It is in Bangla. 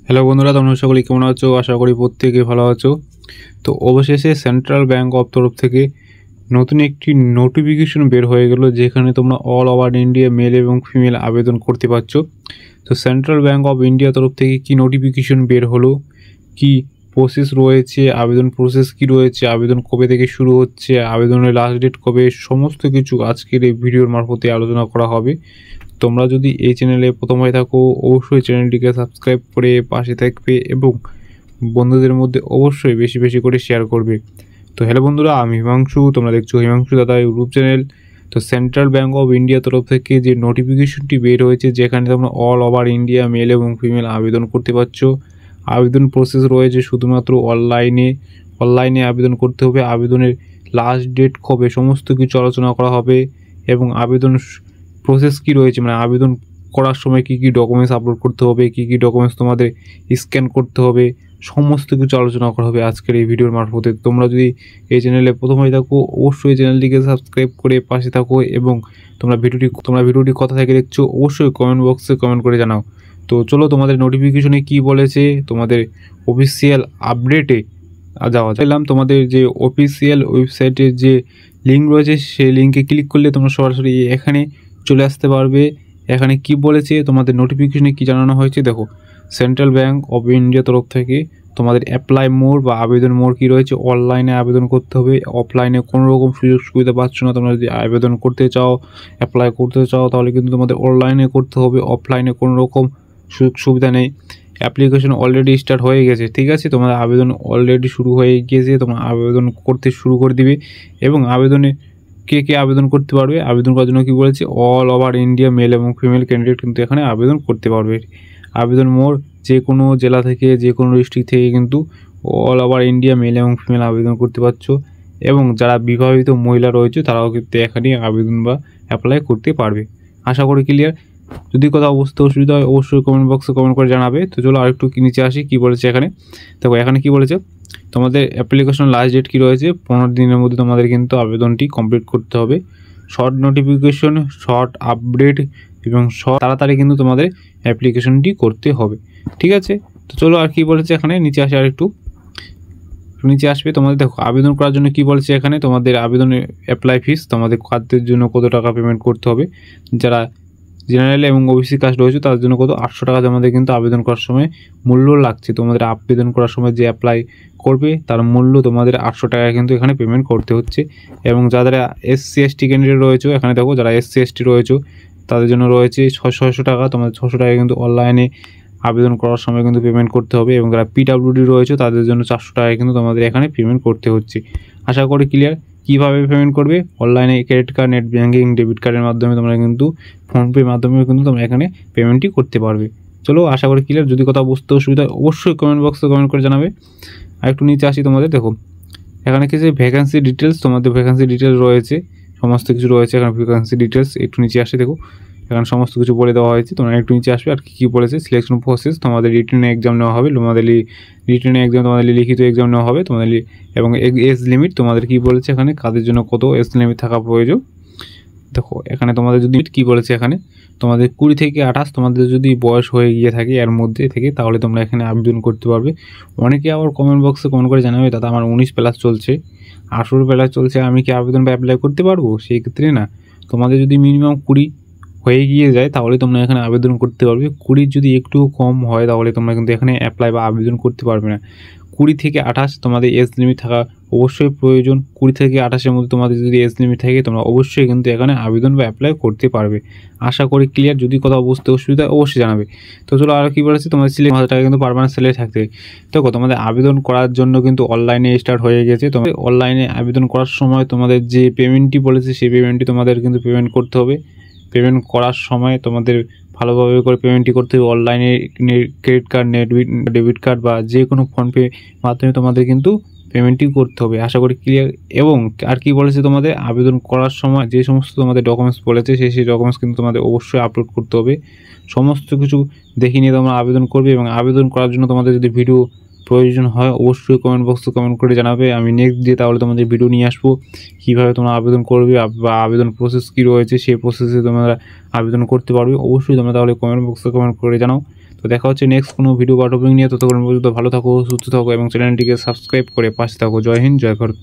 হ্যালো বন্ধুরা, তোমরা সকলে কেমন আছো? আশা করি প্রত্যেকে ভালো আছো। তো অবশেষে সেন্ট্রাল ব্যাংক অফ তরফ থেকে নতুন একটি নোটিফিকেশন বের হয়ে গেল, যেখানে তোমরা অল ওভার ইন্ডিয়া মেল এবং ফিমেল আবেদন করতে পারছো। তো সেন্ট্রাল ব্যাংক অফ ইন্ডিয়া তরফ থেকে কি নোটিফিকেশন বের হলো, কি প্রসেস রয়েছে, আবেদন প্রসেস কি রয়েছে, আবেদন কবে থেকে শুরু হচ্ছে, আবেদনের লাস্ট ডেট কবে, সমস্ত কিছু আজকের এই ভিডিওর মারফতে আলোচনা করা হবে। তোমরা যদি এই চ্যানেলে প্রথম হয়ে থাকো, অবশ্যই চ্যানেলটিকে সাবস্ক্রাইব করে পাশে থাকবে এবং বন্ধুদের মধ্যে অবশ্যই বেশি বেশি করে শেয়ার করবে। তো হ্যালো বন্ধুরা, আমি হিমাংশু, তোমরা দেখছো হিমাংশু দাদা ইউটিউব চ্যানেল। তো সেন্ট্রাল ব্যাংক অফ ইন্ডিয়া তরফ থেকে যে নোটিফিকেশনটি বের হয়েছে, যেখানে তোমরা অল ওভার ইন্ডিয়া মেল এবং ফিমেল আবেদন করতে পারছো। আবেদন প্রসেস রয়েছে শুধুমাত্র অনলাইনে আবেদন করতে হবে। আবেদনের লাস্ট ডেট কবে, সমস্ত কিছু আলোচনা করা হবে এবং আবেদন প্রসেস কি রয়েছে, মানে আবেদন করার সময় কি কি ডকুমেন্টস আপলোড করতে হবে, কি কি ডকুমেন্টস তোমাদের স্ক্যান করতে হবে, সমস্ত কিছু আলোচনা করা হবে আজকের এই ভিডিওর মারফতে। তোমরা যদি এই চ্যানেলে প্রথম হয়ে থাকো, অবশ্যই চ্যানেলটিকে সাবস্ক্রাইব করে পাশে থাকো এবং তোমরা ভিডিওটি কথা থেকে দেখছো, অবশ্যই কমেন্ট বক্সে কমেন্ট করে জানাও। তো চলো তোমাদের নোটিফিকেশনে কি বলেছে, তোমাদের অফিসিয়াল আপডেটে যাওয়া চাইলাম। তোমাদের যে অফিসিয়াল ওয়েবসাইটের যে লিঙ্ক রয়েছে, সেই লিঙ্কে ক্লিক করলে তোমরা সরাসরি এখানে চলে আসতে পারবে। এখানে কি বলেছে, তোমাদের নোটিফিকেশনে কি জানানো হয়েছে দেখো। সেন্ট্রাল ব্যাংক অফ ইন্ডিয়া তরফ থেকে তোমাদের অ্যাপ্লাই মোড বা আবেদন মোড কি রয়েছে, অনলাইনে আবেদন করতে হবে। অফলাইনে কোনো রকম সুযোগ সুবিধা পাচ্ছ না। তোমরা যদি আবেদন করতে চাও, অ্যাপ্লাই করতে চাও, তাহলে কিন্তু তোমাদের অনলাইনে করতে হবে। অফলাইনে কোনো রকম সুযোগ সুবিধা নেই। অ্যাপ্লিকেশন অলরেডি স্টার্ট হয়ে গেছে, ঠিক আছে, তোমাদের আবেদন অলরেডি শুরু হয়ে গিয়েছে। তোমরা আবেদন করতে শুরু করে দিবে এবং আবেদনে কে কে আবেদন করতে পারবে, আবেদন করার জন্য কী বলেছে, অল ওভার ইন্ডিয়া মেল এবং ফিমেল ক্যান্ডিডেট কিন্তু এখানে আবেদন করতে পারবে। আবেদন মোড যে কোনো জেলা থেকে, যে কোনো ডিস্ট্রিক্ট থেকে কিন্তু অল ওভার ইন্ডিয়া মেল এবং ফিমেল আবেদন করতে পারছো। এবং যারা বিবাহিত মহিলা রয়েছে তারাও কিন্তু এখানে আবেদন বা অ্যাপ্লাই করতে পারবে। আশা করি ক্লিয়ার। যদি কোথাও বুঝতে অসুবিধা হয় অবশ্যই কমেন্ট বক্সে কমেন্ট করে জানাবে। তো চলো আরেকটু নিচে আসি, কী বলেছে এখানে দেখো। এখানে কি বলেছে, তোমাদের অ্যাপ্লিকেশন লাস্ট ডেট কী রয়েছে, 15 দিনের মধ্যে তোমাদের কিন্তু আবেদনটি কমপ্লিট করতে হবে। শর্ট নোটিফিকেশন, শর্ট আপডেট এবং তাড়াতাড়ি কিন্তু তোমাদের অ্যাপ্লিকেশনটি করতে হবে, ঠিক আছে। তো চলো আর কি বলেছে এখানে, নিচে আসে আর একটু নিচে আসবে। তোমাদের দেখো আবেদন করার জন্য কি বলেছে এখানে, তোমাদের আবেদনের অ্যাপ্লাই ফিস, তোমাদের কাজের জন্য কত টাকা পেমেন্ট করতে হবে। যারা জেনারেল এবং ওবিসি কাস্ট রয়েছে তার জন্য কত 800 টাকা তোমাদের কিন্তু আবেদন করার সময় মূল্য লাগছে। তোমাদের আবেদন করার সময় যে অ্যাপ্লাই করবে তার মূল্য তোমাদের 800 টাকা কিন্তু এখানে পেমেন্ট করতে হচ্ছে। এবং যাদের SC ST ক্যান্ডিডেট রয়েছে, এখানে দেখো যারা SC ST রয়েছে তাদের জন্য রয়েছে 600 টাকা। তোমাদের 600 টাকা কিন্তু অনলাইনে আবেদন করার সময় কিন্তু পেমেন্ট করতে হবে। এবং যারা PWD রয়েছে তাদের জন্য 400 টাকা কিন্তু তোমাদের এখানে পেমেন্ট করতে হচ্ছে। আশা করি ক্লিয়ার। কীভাবে পেমেন্ট করবে, অনলাইনে credit card, net banking, debit কার্ডের মাধ্যমে তোমরা কিন্তু ফোনপের মাধ্যমেও কিন্তু তোমরা এখানে পেমেন্টটি করতে পারবে। চলো আশা করি ক্লিয়ার। যদি কথা বুঝতে অসুবিধা অবশ্যই কমেন্ট বক্সে কমেন্ট করে জানাবে। আর একটু নিচে আসি, তোমাদের দেখো এখানে কিছু ভ্যাকেন্সি ডিটেলস, তোমাদের ভ্যাকেন্সি ডিটেলস রয়েছে, সমস্ত কিছু রয়েছে এখানে ভ্যাকেন্সি ডিটেলস। একটু নিচে আসে দেখো, এখানে সমস্ত কিছু বলে দেওয়া হয়েছে। তোমরা একটু নিচে আসবে আর কী বলেছে, সিলেকশন প্রসেস, তোমাদের রিটেন এক্সাম নেওয়া হবে। তোমাদের রিটেন এক্সাম, তোমাদের লিখিত এক্সাম নেওয়া হবে তোমাদের। এবং এজ লিমিট তোমাদের কী বলেছে এখানে, কাদের জন্য কত এজ লিমিট থাকা প্রয়োজন। দেখো এখানে তোমাদের যদি কী বলেছে এখানে, তোমাদের 20 থেকে 28 তোমাদের যদি বয়স হয়ে গিয়ে থাকে এর মধ্যে থেকে, তাহলে তোমরা এখানে আবেদন করতে পারবে। অনেকে আবার কমেন্ট বক্সে কমেন্ট করে জানাবে, দাদা আমার 19+ চলছে, 18+ চলছে, আমি কি আবেদন বা অ্যাপ্লাই করতে পারবো? সেই ক্ষেত্রে না, তোমাদের যদি মিনিমাম 20 হয়ে গিয়ে যায় তাহলে তোমরা এখানে আবেদন করতে পারবে। 20 যদি একটু কম হয় তাহলে তোমরা কিন্তু এখানে অ্যাপ্লাই বা আবেদন করতে পারবে না। 20 থেকে 28 তোমাদের এজ লিমিট থাকা অবশ্যই প্রয়োজন। 20 থেকে 28-এর মধ্যে তোমাদের যদি এজ লিমিট থাকে তোমরা অবশ্যই কিন্তু এখানে আবেদন বা অ্যাপ্লাই করতে পারবে। আশা করি ক্লিয়ার। যদি কোথাও বুঝতে অসুবিধা অবশ্যই জানাবে। তো চলো আর কি বলেছে, তোমাদের 1000 টাকা কিন্তু পারমানেন্ট স্যালারি থাকতে। দেখো তোমাদের আবেদন করার জন্য কিন্তু অনলাইনে স্টার্ট হয়ে গেছে। তোমাদের অনলাইনে আবেদন করার সময় তোমাদের যে পেমেন্টটি বলেছে সেই পেমেন্টটি তোমাদের কিন্তু পেমেন্ট করতে হবে। পেমেন্ট করার সময় তোমাদের ভালোভাবে করে পেমেন্টটি করতে হবে। অনলাইনে ক্রেডিট কার্ড, ডেবিট কার্ড বা যে কোনো ফোনপে মাধ্যমে তোমাদের কিন্তু পেমেন্টটি করতে হবে। আশা করি ক্লিয়ার। এবং আর কি বলেছে, তোমাদের আবেদন করার সময় যে সমস্ত তোমাদের ডকুমেন্টস বলেছে সেই ডকুমেন্টস কিন্তু তোমাদের অবশ্যই আপলোড করতে হবে। সমস্ত কিছু দেখে নিয়ে তোমরা আবেদন করবে। এবং আবেদন করার জন্য তোমাদের যদি ভিডিও প্রয়োজন হয় অবশ্যই কমেন্ট বক্সে কমেন্ট করে জানাবে। আমি নেক্সট দিয়ে তাহলে তোমাদের ভিডিও নিয়ে আসবো, কীভাবে তোমরা আবেদন করবে বা আবেদন প্রসেস কী রয়েছে সেই প্রসেসে তোমরা আবেদন করতে পারবে। অবশ্যই তোমরা তাহলে কমেন্ট বক্সে কমেন্ট করে জানাও। তো দেখা হচ্ছে নেক্সট কোনো ভিডিও বা টপিক নিয়ে। ততক্ষণ পর্যন্ত ভালো থাকো, সুস্থ থাকো এবং চ্যানেলটিকে সাবস্ক্রাইব করে পাশে থাকো। জয় হিন্দ, জয় ভারত।